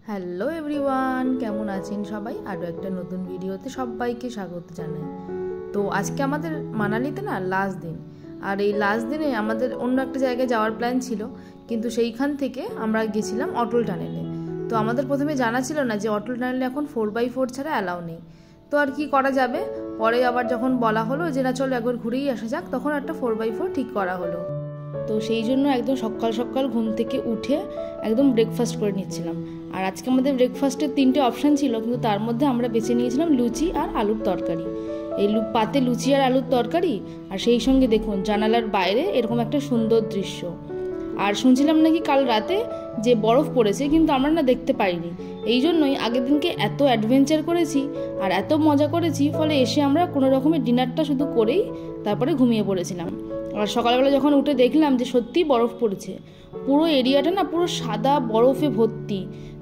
Hello everyone, কেমন আছেন সবাই? আরও একটা নতুন ভিডিওতে সবাইকে স্বাগত জানাই। তো আজকে আমাদের মানালিতে না লাস্ট দিন, আর এই লাস্ট দিনে আমাদের অন্য একটা জায়গায় যাওয়ার প্ল্যান ছিল, কিন্তু সেইখান থেকে আমরা গেছিলাম অটল টানেলে। তো আমাদের প্রথমে জানা ছিল না যে অটল টানেলে এখন 4x4 ছাড়া অ্যালাউ নেই। তো আর কি করা যাবে, পরে আবার যখন বলা হলো যে না চলো একবার ঘুরেই আসা যাক, তখন একটা 4x4 ঠিক করা হলো। তো সেই জন্য একদম সকাল সকাল ঘুম থেকে উঠে একদম ব্রেকফাস্ট করে নিচ্ছিলাম। আর আজকে আমাদের ব্রেকফাস্টের 3টে অপশান ছিল, কিন্তু তার মধ্যে আমরা বেছে নিয়েছিলাম লুচি আর আলুর তরকারি। এই পাতে লুচি আর আলুর তরকারি, আর সেই সঙ্গে দেখুন জানালার বাইরে এরকম একটা সুন্দর দৃশ্য। আর শুনছিলাম নাকি কাল রাতে যে বরফ পড়েছে, কিন্তু আমরা না দেখতে পাইনি। এই জন্যই আগের দিনকে এত অ্যাডভেঞ্চার করেছি আর এত মজা করেছি, ফলে এসে আমরা কোনো রকমের ডিনারটা শুধু করেই তারপরে ঘুমিয়ে পড়েছিলাম। আর সকালবেলা যখন উঠে দেখলাম যে সত্যিই বরফ পড়েছে, পুরো এরিয়াটা না পুরো সাদা বরফে ভর্তি।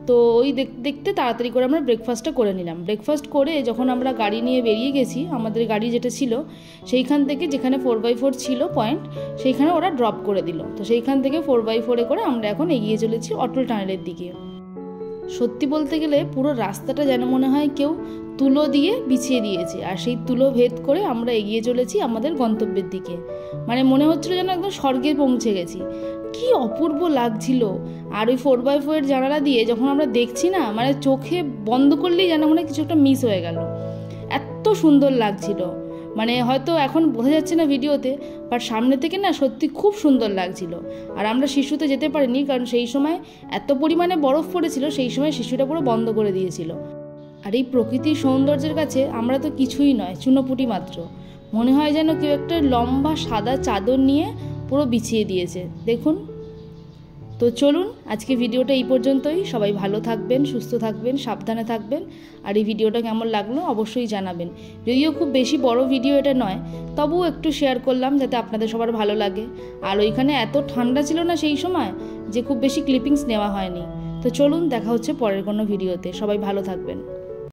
তো ওই দেখতে তাড়াতাড়ি করে আমরা ব্রেকফাস্টটা করে নিলাম। ব্রেকফাস্ট করে যখন আমরা গাড়ি নিয়ে বেরিয়ে গেছি, আমাদের গাড়ি যেটা ছিল সেইখান থেকে, যেখানে 4x4 ছিল পয়েন্ট, সেইখানে ওরা ড্রপ করে দিল। তো সেইখান থেকে 4x4 করে আমরা এখন এগিয়ে চলেছি অটল টানেলের দিকে। সত্যি বলতে গেলে পুরো রাস্তাটা যেন মনে হয় কেউ তুলো দিয়ে বিছিয়ে দিয়েছে, আর সেই তুলো ভেদ করে আমরা এগিয়ে চলেছি আমাদের গন্তব্যের দিকে। মানে মনে হচ্ছিল যেন একদম স্বর্গে পৌঁছে গেছি। কি অপূর্ব লাগছিল। আর ওই 4x4 জানালা দিয়ে যখন আমরা দেখছি না, মানে চোখে বন্ধ করলেই যেন মনে কিছু একটা মিস হয়ে গেল, এত সুন্দর লাগছিল। মানে হয়তো এখন বোঝা যাচ্ছে না ভিডিওতে, বাট সামনে থেকে না সত্যি খুব সুন্দর লাগছিল। আর আমরা শিশুতে যেতে পারিনি, কারণ সেই সময় এত পরিমাণে বরফ পড়েছিল, সেই সময় শিশুটা পুরো বন্ধ করে দিয়েছিল। আর এই প্রকৃতির সৌন্দর্যের কাছে আমরা তো কিছুই নয়, চুনোপুটি মাত্র। মনে হয় যেন কেউ একটা লম্বা সাদা চাদর নিয়ে পুরো বিছিয়ে দিয়েছে, দেখুন। তো চলুন আজকে ভিডিওটা এই পর্যন্তই। সবাই ভালো থাকবেন, সুস্থ থাকবেন, সাবধানে থাকবেন। আর এই ভিডিওটা কেমন লাগলো অবশ্যই জানাবেন। যদিও খুব বেশি বড় ভিডিও এটা নয়, তবুও একটু শেয়ার করলাম যাতে আপনাদের সবার ভালো লাগে। আর ওইখানে এত ঠান্ডা ছিল না সেই সময়, যে খুব বেশি ক্লিপিংস নেওয়া হয়নি। তো চলুন, দেখা হচ্ছে পরের কোনো ভিডিওতে। সবাই ভালো থাকবেন।